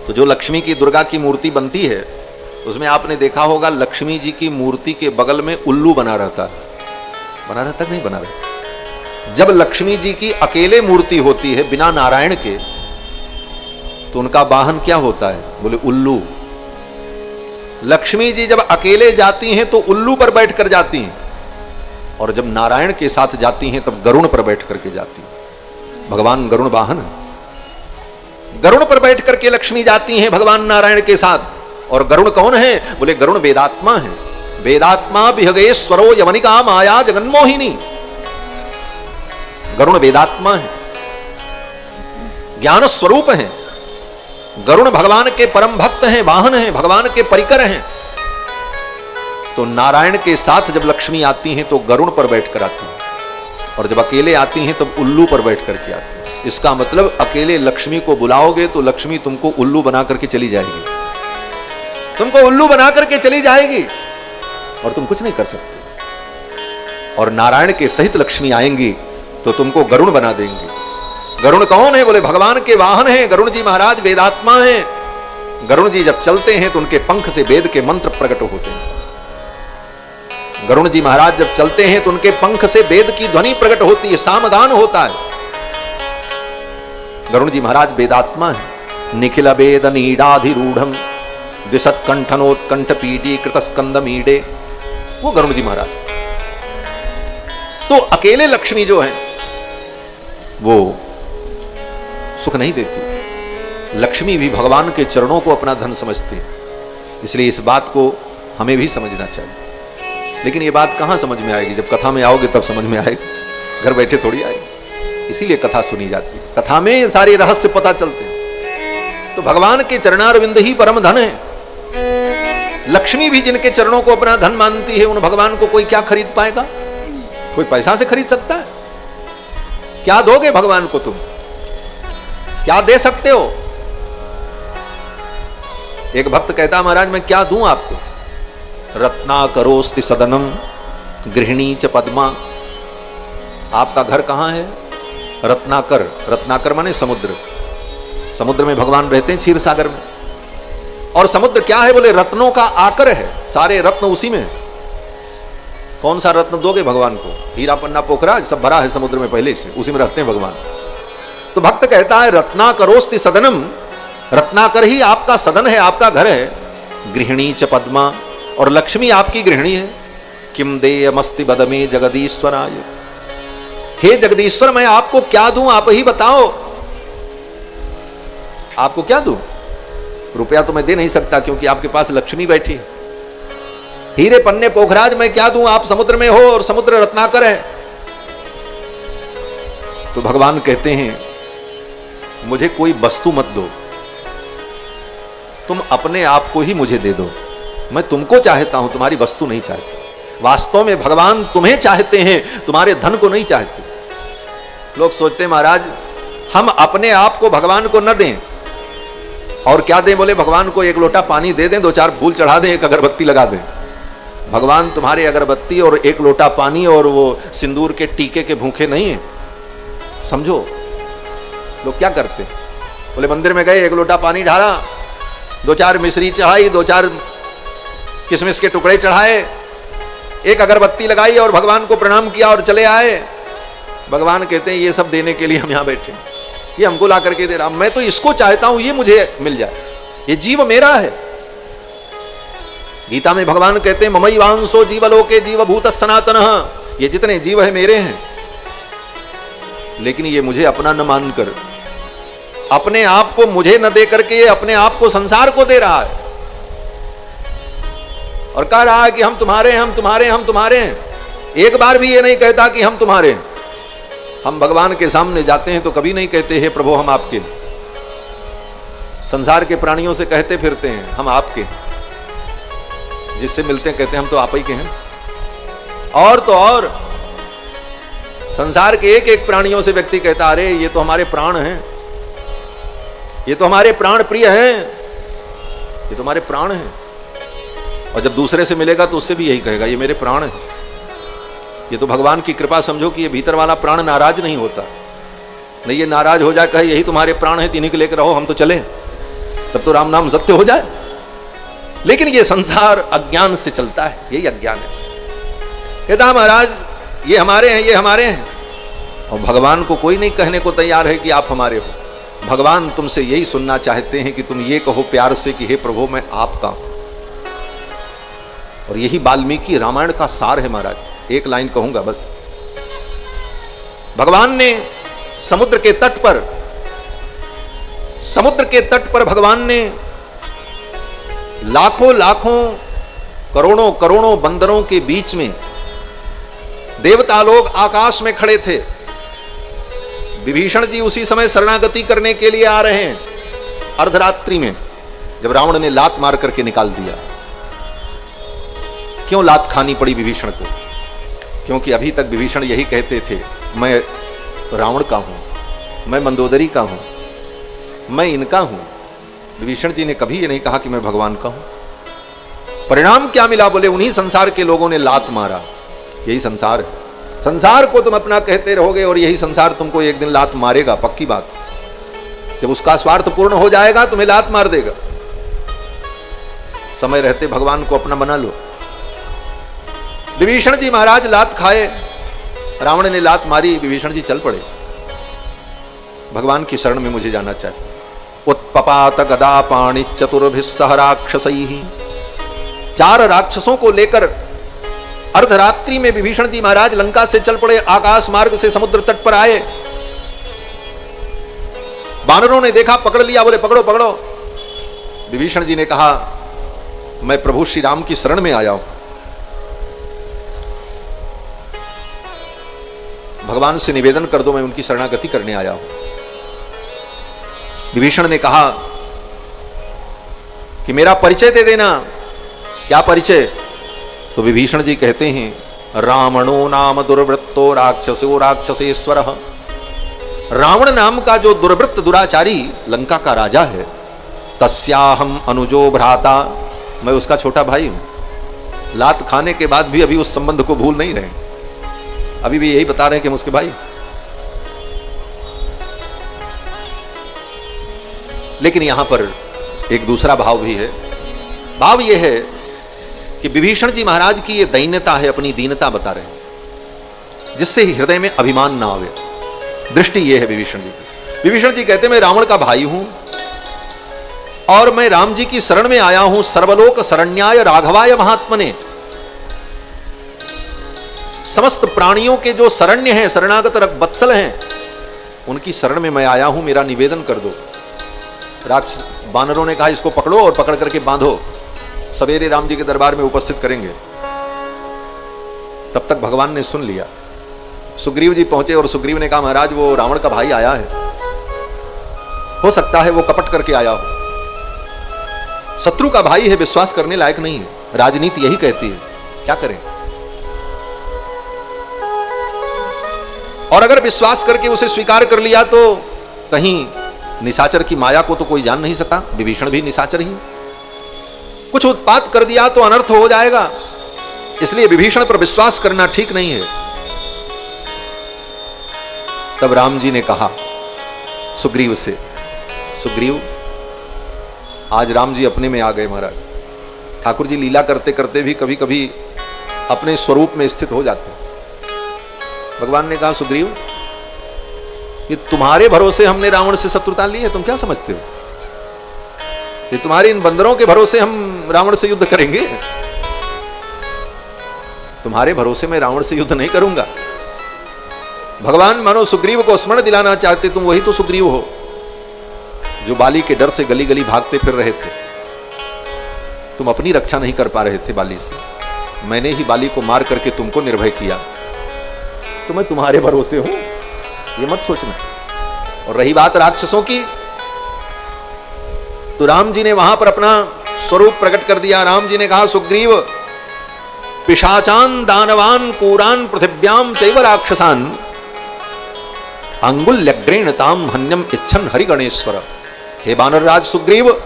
तो जो लक्ष्मी की दुर्गा की मूर्ति बनती है उसमें आपने देखा होगा लक्ष्मी जी की मूर्ति के बगल में उल्लू बना रहता है। बना रहता कि नहीं बना रहता? जब लक्ष्मी जी की अकेले मूर्ति होती है बिना नारायण के तो उनका वाहन क्या होता है? बोले उल्लू। लक्ष्मी जी जब अकेले जाती हैं तो उल्लू पर बैठ कर जाती हैं, और जब नारायण के साथ जाती हैं तब गरुड़ पर बैठ करके जाती हैं। भगवान गरुड़ वाहन, गरुड़ पर बैठ करके लक्ष्मी जाती हैं भगवान नारायण के साथ। और गरुड़ कौन है? बोले गरुड़ वेदात्मा है। वेदात्मा विहगेश्वरो यवनिका माया जगन्मोहिनी। गरुड़ वेदात्मा है, ज्ञान स्वरूप है। गरुड़ भगवान के परम भक्त हैं, वाहन हैं, भगवान के परिकर हैं। तो नारायण के साथ जब लक्ष्मी आती हैं तो गरुड़ पर बैठकर आती हैं, और जब अकेले आती हैं तब उल्लू पर बैठ करके आती हैं। इसका मतलब अकेले लक्ष्मी को बुलाओगे तो लक्ष्मी तुमको उल्लू बना करके चली जाएगी, तुमको उल्लू बना करके चली जाएगी और तुम कुछ नहीं कर सकते। और नारायण के सहित लक्ष्मी आएंगी तो तुमको गरुड़ बना देंगी। गरुड़ कौन है? बोले भगवान के वाहन हैं। गरुड़ जी महाराज वेदात्मा हैं। गरुड़ जी जब चलते हैं तो उनके पंख से वेद के मंत्र प्रकट होते हैं। गरुड़ जी महाराज जब चलते हैं तो उनके पंख से वेद की ध्वनि प्रकट होती है, सामगान होता है। गरुड़ जी महाराज वेदात्मा है। निखिल वेद नीडाधिरूढ़ दिशत कंठनोत्कंठ पीडी कृतस्कंद मीडे, वो गरुड़ जी महाराज। तो अकेले लक्ष्मी जो है वो सुख नहीं देती। लक्ष्मी भी भगवान के चरणों को अपना धन समझती है। इसलिए इस बात को हमें भी समझना चाहिए। लेकिन ये बात कहां समझ में आएगी? जब कथा में आओगे तब समझ में आएगी, घर बैठे थोड़ी आएगी। इसीलिए कथा सुनी जाती है, कथा में सारे रहस्य पता चलते हैं। तो भगवान के चरणारविंद ही परम धन है। लक्ष्मी भी जिनके चरणों को अपना धन मानती है, उन भगवान को कोई क्या खरीद पाएगा? कोई पैसा से खरीद सकता है? क्या दोगे भगवान को? तुम क्या दे सकते हो? एक भक्त कहता महाराज मैं क्या दूं आपको? रत्नाकरोस्ति सदनम गृहिणी च पद्मा। आपका घर कहां है? रत्नाकर। रत्नाकर माने समुद्र। समुद्र में भगवान रहते हैं, क्षीर सागर में। और समुद्र क्या है? बोले रत्नों का आकर है, सारे रत्न उसी में। कौन सा रत्न दोगे भगवान को? हीरा पन्ना पोखरा सब भरा है समुद्र में पहले से, उसी में रहते हैं भगवान। तो भक्त कहता है रत्नाकरोस्ति सदनम, रत्नाकर ही आपका सदन है, आपका घर है। गृहिणी च पद्मा, और लक्ष्मी आपकी गृहिणी है। किम देयमस्ति बदमे जगदीश्वराय। हे जगदीश्वर मैं आपको क्या दूं? आप ही बताओ, आपको क्या दूं? रुपया तो मैं दे नहीं सकता क्योंकि आपके पास लक्ष्मी बैठी है। हीरे पन्ने पोखराज मैं क्या दूं? आप समुद्र में हो और समुद्र रत्नाकर है। तो भगवान कहते हैं मुझे कोई वस्तु मत दो, तुम अपने आप को ही मुझे दे दो। मैं तुमको चाहता हूं, तुम्हारी वस्तु नहीं चाहता। वास्तव में भगवान तुम्हें चाहते हैं, तुम्हारे धन को नहीं चाहते। लोग सोचते हैं महाराज हम अपने आप को भगवान को न दें, और क्या दें? बोले भगवान को एक लोटा पानी दे दें, दो चार फूल चढ़ा दें, एक अगरबत्ती लगा दें। भगवान तुम्हारे अगरबत्ती और एक लोटा पानी और वो सिंदूर के टीके के भूखे नहीं है। समझो लोग क्या करते? बोले मंदिर में गए, एक लोटा पानी ढाला, दो चार मिश्री चढ़ाई, दो चार किशमिश के टुकड़े चढ़ाए, एक अगरबत्ती लगाई और भगवान को प्रणाम किया और चले आए। भगवान कहते हैं ये सब देने के लिए हम यहां बैठे, ये हमको ला करके दे रहा, मैं तो इसको चाहता हूं ये मुझे मिल जाए, ये जीव मेरा है। गीता में भगवान कहते हैं ममैवांसो जीवलोके जीवभूत सनातनः, ये जितने जीव है मेरे हैं। लेकिन ये मुझे अपना न मानकर, अपने आप को मुझे न दे करके ये अपने आप को संसार को दे रहा है और कह रहा है कि हम तुम्हारे हैं, हम तुम्हारे हैं, हम तुम्हारे हैं। एक बार भी ये नहीं कहता कि हम तुम्हारे हैं। हम भगवान के सामने जाते हैं तो कभी नहीं कहते हे प्रभु हम आपके। संसार के प्राणियों से कहते फिरते हैं हम आपके, जिससे मिलते हैं कहते हैं हम तो आप ही के हैं। और तो और संसार के एक एक प्राणियों से व्यक्ति कहता अरे ये तो हमारे प्राण हैं, ये तो हमारे प्राण प्रिय हैं, ये तो हमारे प्राण हैं। और जब दूसरे से मिलेगा तो उससे भी यही कहेगा ये मेरे प्राण हैं। ये तो भगवान की कृपा समझो कि ये भीतर वाला प्राण नाराज नहीं होता। नहीं ये नाराज हो जाए कहे यही तुम्हारे प्राण हैं, इन्हीं को लेकर रहो हम तो चले। तब तो राम नाम सत्य हो जाए। लेकिन ये संसार अज्ञान से चलता है, यही अज्ञान है। कहता महाराज ये हमारे हैं, ये हमारे हैं, और भगवान को कोई नहीं कहने को तैयार है कि आप हमारे हो। भगवान तुमसे यही सुनना चाहते हैं कि तुम ये कहो प्यार से कि हे प्रभु मैं आपका हूं। और यही वाल्मीकि रामायण का सार है महाराज। एक लाइन कहूंगा बस। भगवान ने समुद्र के तट पर भगवान ने लाखों लाखों करोड़ों करोड़ों बंदरों के बीच में, देवता लोग आकाश में खड़े थे। विभीषण जी उसी समय शरणागति करने के लिए आ रहे हैं, अर्धरात्रि में, जब रावण ने लात मार करके निकाल दिया। क्यों लात खानी पड़ी विभीषण को? क्योंकि अभी तक विभीषण यही कहते थे, मैं रावण का हूं, मैं मंदोदरी का हूं, मैं इनका हूं। विभीषण जी ने कभी ये नहीं कहा कि मैं भगवान का हूं। परिणाम क्या मिला? बोले उन्हीं संसार के लोगों ने लात मारा। यही संसार है। संसार को तुम अपना कहते रहोगे और यही संसार तुमको एक दिन लात मारेगा, पक्की बात। जब उसका स्वार्थ पूर्ण हो जाएगा तुम्हें लात मार देगा। समय रहते भगवान को अपना बना लो। विभीषण जी महाराज लात खाए, रावण ने लात मारी, विभीषण जी चल पड़े, भगवान की शरण में मुझे जाना चाहिए। उत्पपात गदा पाणि चतुर्भिः सह राक्षसैः। 4 राक्षसों को लेकर अर्धरात्रि में विभीषण जी महाराज लंका से चल पड़े, आकाश मार्ग से समुद्र तट पर आए। वानरों ने देखा, पकड़ लिया, बोले पकड़ो पकड़ो। विभीषण जी ने कहा मैं प्रभु श्री राम की शरण में आया हूं, भगवान से निवेदन कर दो, मैं उनकी शरणागति करने आया हूं। विभीषण ने कहा कि मेरा परिचय दे देना। क्या परिचय? तो विभीषण जी कहते हैं रावणो नाम दुर्वृत्तो राक्षसो राक्षसेश्वर। रावण नाम का जो दुर्वृत्त दुराचारी लंका का राजा है, तस्याहम अनुजो भ्राता, मैं उसका छोटा भाई हूं। लात खाने के बाद भी अभी उस संबंध को भूल नहीं रहे, अभी भी यही बता रहे हैं कि हम उसके भाई। लेकिन यहां पर एक दूसरा भाव भी है। भाव यह है कि विभीषण जी महाराज की ये दैन्यता है, अपनी दीनता बता रहे हैं, जिससे हृदय में अभिमान ना आवे। दृष्टि ये है विभीषण जी की। विभीषण जी कहते मैं रावण का भाई हूं और मैं राम जी की शरण में आया हूं। सर्वलोक शरण्याय राघवाय महात्मने। समस्त प्राणियों के जो शरण्य हैं, शरणागत वत्सल हैं, उनकी शरण में मैं आया हूं, मेरा निवेदन कर दो। राक्षस वानरों ने कहा इसको पकड़ो और पकड़ करके बांधो, सवेरे राम जी के दरबार में उपस्थित करेंगे। तब तक भगवान ने सुन लिया। सुग्रीव जी पहुंचे और सुग्रीव ने कहा महाराज वो रावण का भाई आया है, हो सकता है वो कपट करके आया हो। शत्रु का भाई है, विश्वास करने लायक नहीं है, राजनीति यही कहती है। क्या करें? और अगर विश्वास करके उसे स्वीकार कर लिया तो कहीं निशाचर की माया को तो कोई जान नहीं सका। विभीषण भी निशाचर ही, कुछ उत्पात कर दिया तो अनर्थ हो जाएगा, इसलिए विभीषण पर विश्वास करना ठीक नहीं है। तब राम जी ने कहा सुग्रीव से, सुग्रीव आज राम जी अपने में आ गए महाराज। ठाकुर जी लीला करते करते भी कभी कभी अपने स्वरूप में स्थित हो जाते हैं। भगवान ने कहा सुग्रीव ये तुम्हारे भरोसे हमने रावण से शत्रुता ली है, तुम क्या समझते हो? ये तुम्हारे इन बंदरों के भरोसे हम रावण से युद्ध करेंगे? तुम्हारे भरोसे मैं रावण से युद्ध नहीं करूंगा। भगवान मानो सुग्रीव को स्मरण दिलाना चाहते, तुम वही तो सुग्रीव हो जो बाली के डर से गली गली भागते फिर रहे थे। तुम अपनी रक्षा नहीं कर पा रहे थे बाली से, मैंने ही बाली को मार करके तुमको निर्भय किया, तो मैं तुम्हारे भरोसे हूं, ये मत सोचना। और रही बात राक्षसों की, तो राम जी ने वहां पर अपना स्वरूप प्रकट कर दिया। राम जी ने कहा सुग्रीव पिशाचान दानवान कूरान पृथिव्याम चैव राक्षसान अंगुल्यग्रेण ताम हन्यम इच्छन हरिगणेश्वर। हे वानरराज सुग्रीव,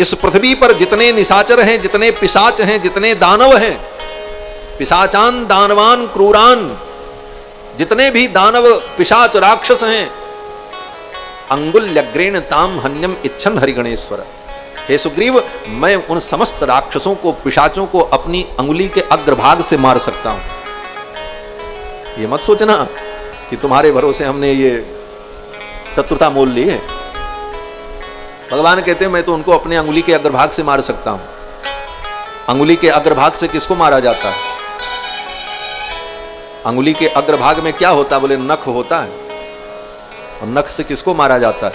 इस पृथ्वी पर जितने निशाचर हैं, जितने पिशाच हैं, जितने दानव हैं, पिशाचान दानवान क्रूरान, जितने भी दानव पिशाच राक्षस हैं, अंगुल्यग्रेण ताम हन्यम इच्छन हरिगणेश्वर। हे सुग्रीव, मैं उन समस्त राक्षसों को, पिशाचों को अपनी अंगुली के अग्रभाग से मार सकता हूं। ये मत सोचना कि तुम्हारे भरोसे हमने ये शत्रुता मोल ली है। भगवान कहते हैं मैं तो उनको अपने अंगुली के अग्रभाग से मार सकता हूं। अंगुली के अग्रभाग से किसको मारा जाता है? अंगुली के अग्रभाग में क्या होता है? बोले नख होता है। और नख से किसको मारा जाता है?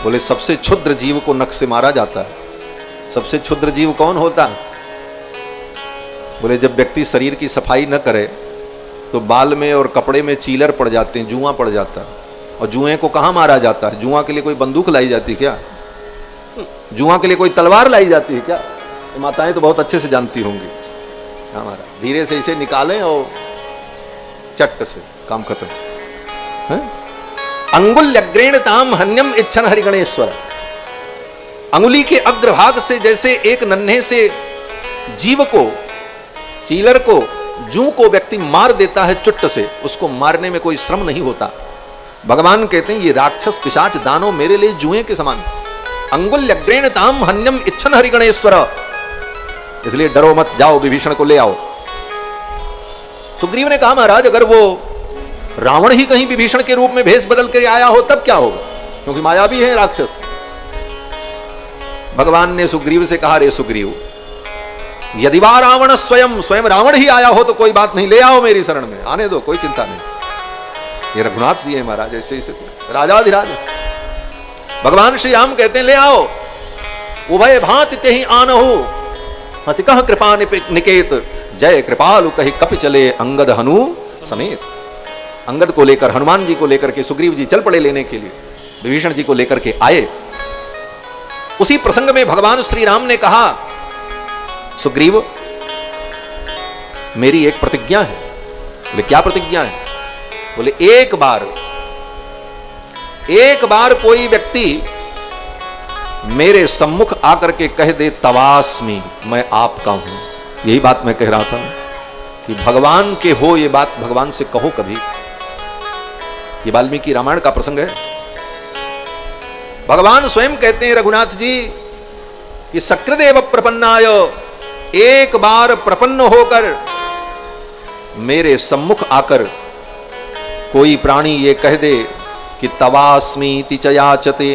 बोले सबसे क्षुद्र जीव को नख से मारा जाता है। सबसे क्षुद्र जीव कौन होता है? बोले जब व्यक्ति शरीर की सफाई न करे तो बाल में और कपड़े में चीलर पड़ जाते हैं, जुआ पड़ जाता है। और जुए को कहां मारा जाता है? जुआ के लिए कोई बंदूक लाई जाती है क्या? जुआ के लिए कोई तलवार लाई जाती है क्या? माताएं तो बहुत अच्छे से जानती होंगी। हमारा धीरे से इसे निकालें और चट से काम खत्म। अंगुल्यग्रेण ताम हन्यम इच्छन हरिगणेश्वर। अंगुली के अग्रभाग से जैसे एक नन्हे से जीव को, चीलर को, जू को व्यक्ति मार देता है चुट्ट से, उसको मारने में कोई श्रम नहीं होता। भगवान कहते हैं ये राक्षस पिशाच दानव मेरे लिए जुए के समान। अंगुल्यग्रेण ताम हन्यम इच्छन हरिगणेश्वर। इसलिए डरो मत, जाओ विभीषण को ले आओ। सुग्रीव ने कहा महाराज अगर वो रावण ही कहीं विभीषण के रूप में भेष बदल कर आया हो तब क्या होगा? क्योंकि माया भी है राक्षस। भगवान ने सुग्रीव से कहा रे सुग्रीव, यदि वा रावण स्वयं रावण ही आया हो तो कोई बात नहीं, ले आओ मेरी शरण में, आने दो, कोई चिंता नहीं। ये रघुनाथ जी है महाराज, ऐसे ऐसे राजाधिराज। भगवान श्री राम कहते हैं ले आओ। उभय भांति ते ही आनहु हंसी कह कृपा निकेत, जय कृपालु कही कपि चले अंगद हनु समेत। अंगद को लेकर, हनुमान जी को लेकर के सुग्रीव जी चल पड़े लेने के लिए, विभीषण जी को लेकर के आए। उसी प्रसंग में भगवान श्री राम ने कहा सुग्रीव मेरी एक प्रतिज्ञा है। बोले क्या प्रतिज्ञा है? बोले एक बार कोई व्यक्ति मेरे सम्मुख आकर के कह दे तवास्मि, मैं आपका हूं। यही बात मैं कह रहा था कि भगवान के हो, ये बात भगवान से कहो कभी। ये वाल्मीकि रामायण का प्रसंग है। भगवान स्वयं कहते हैं रघुनाथ जी कि सकृदेव प्रपन्नाय, एक बार प्रपन्न होकर मेरे सम्मुख आकर कोई प्राणी ये कह दे कि तवास्मीति च याचते,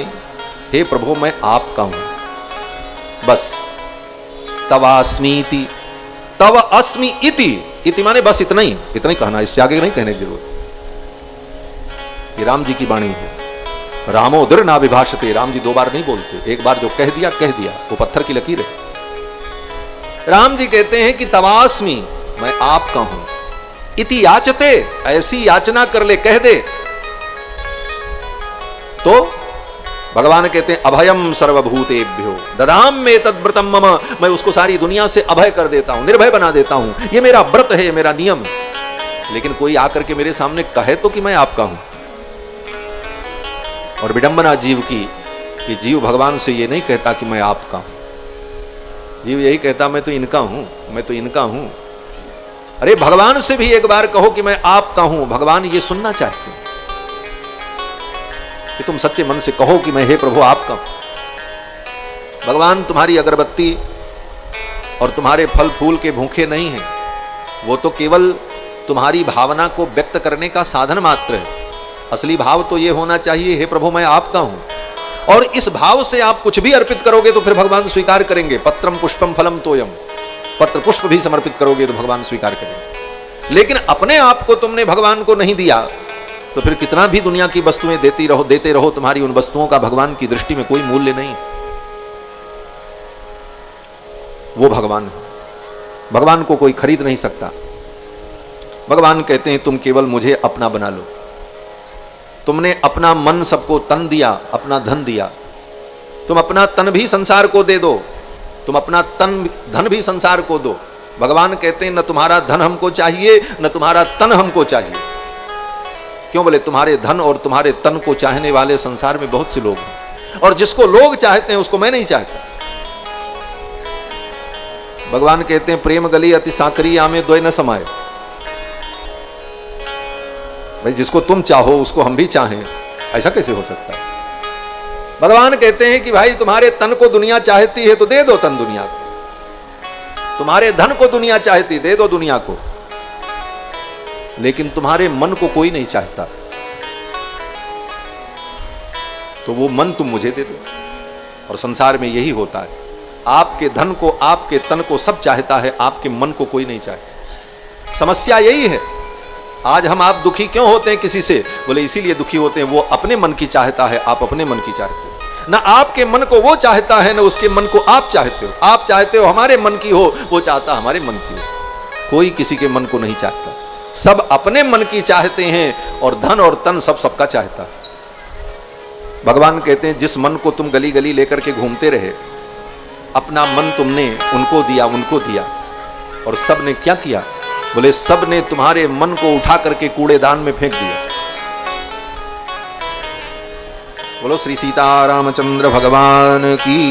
हे प्रभु मैं आपका हूं, बस तवास्मीति, तव अस्मि इति माने बस इतना ही कहना, इससे आगे नहीं कहने की जरूरत। ये राम जी की वाणी है। रामोदर ना विभाषते, राम जी दो बार नहीं बोलते, एक बार जो कह दिया वो पत्थर की लकीर है। राम जी कहते हैं कि तवास्मि, मैं आपका हूं, इति याचते, ऐसी याचना कर ले, कह दे। तो भगवान कहते हैं अभयम सर्वभूतेभ्यो ददाम में तद्व्रतम मम, मैं उसको सारी दुनिया से अभय कर देता हूं, निर्भय बना देता हूं। ये मेरा व्रत है, मेरा नियम है। लेकिन कोई आकर के मेरे सामने कहे तो कि मैं आपका हूं। और विडंबना जीव की कि जीव भगवान से ये नहीं कहता कि मैं आपका हूं, जीव यही कहता मैं तो इनका हूं, मैं तो इनका हूं। अरे भगवान से भी एक बार कहो कि मैं आपका हूं। भगवान ये सुनना चाहते हैं कि तुम सच्चे मन से कहो कि मैं हे प्रभु आपका हूं। भगवान तुम्हारी अगरबत्ती और तुम्हारे फल फूल के भूखे नहीं हैं, वो तो केवल तुम्हारी भावना को व्यक्त करने का साधन मात्र है। असली भाव तो ये होना चाहिए हे प्रभु मैं आपका हूं। और इस भाव से आप कुछ भी अर्पित करोगे तो फिर भगवान स्वीकार करेंगे। पत्रम पुष्पम फलम तोयम, पत्र पुष्प भी समर्पित करोगे तो भगवान स्वीकार करेंगे। लेकिन अपने आप को तुमने भगवान को नहीं दिया तो फिर कितना भी दुनिया की वस्तुएं देते रहो, तुम्हारी उन वस्तुओं का भगवान की दृष्टि में कोई मूल्य नहीं। वो भगवान है, भगवान को कोई खरीद नहीं सकता। भगवान कहते हैं तुम केवल मुझे अपना बना लो। तुमने अपना मन सबको तन दिया, अपना धन दिया, तुम अपना तन भी संसार को दे दो, तुम अपना धन भी संसार को दो। भगवान कहते हैं न तुम्हारा धन हमको चाहिए, न तुम्हारा तन हमको चाहिए। क्यों? बोले तुम्हारे धन और तुम्हारे तन को चाहने वाले संसार में बहुत से लोग हैं, और जिसको लोग चाहते हैं उसको मैं नहीं चाहता। भगवान कहते हैं प्रेम गली अति सांकरी आमे द्वय न समाये। भाई जिसको तुम चाहो उसको हम भी चाहें, ऐसा कैसे हो सकता है? भगवान कहते हैं कि भाई तुम्हारे तन को दुनिया चाहती है तो दे दो तन दुनिया को, तुम्हारे धन को दुनिया चाहती दे दो दुनिया को, लेकिन तुम्हारे मन को कोई नहीं चाहता, तो वो मन तुम मुझे दे दो। और संसार में यही होता है, आपके धन को, आपके तन को सब चाहता है, आपके मन को कोई नहीं चाहता। समस्या यही है। आज हम आप दुखी क्यों होते हैं किसी से? बोले इसीलिए दुखी होते हैं, वो अपने मन की चाहता है, आप अपने मन की चाहते हो। ना आपके मन को वो चाहता है, ना उसके मन को आप चाहते हो। आप चाहते हो हमारे मन की हो, वो चाहता हमारे मन की हो। कोई किसी के मन को नहीं चाहता, सब अपने मन की चाहते हैं, और धन और तन सब सबका चाहता है। भगवान कहते हैं जिस मन को तुम गली गली लेकर के घूमते रहे, अपना मन तुमने उनको दिया, उनको दिया, और सब ने क्या किया? बोले सब ने तुम्हारे मन को उठा करके कूड़ेदान में फेंक दिया। बोलो श्री सीतारामचंद्र भगवान की।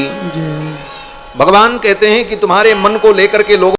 भगवान कहते हैं कि तुम्हारे मन को लेकर के लोग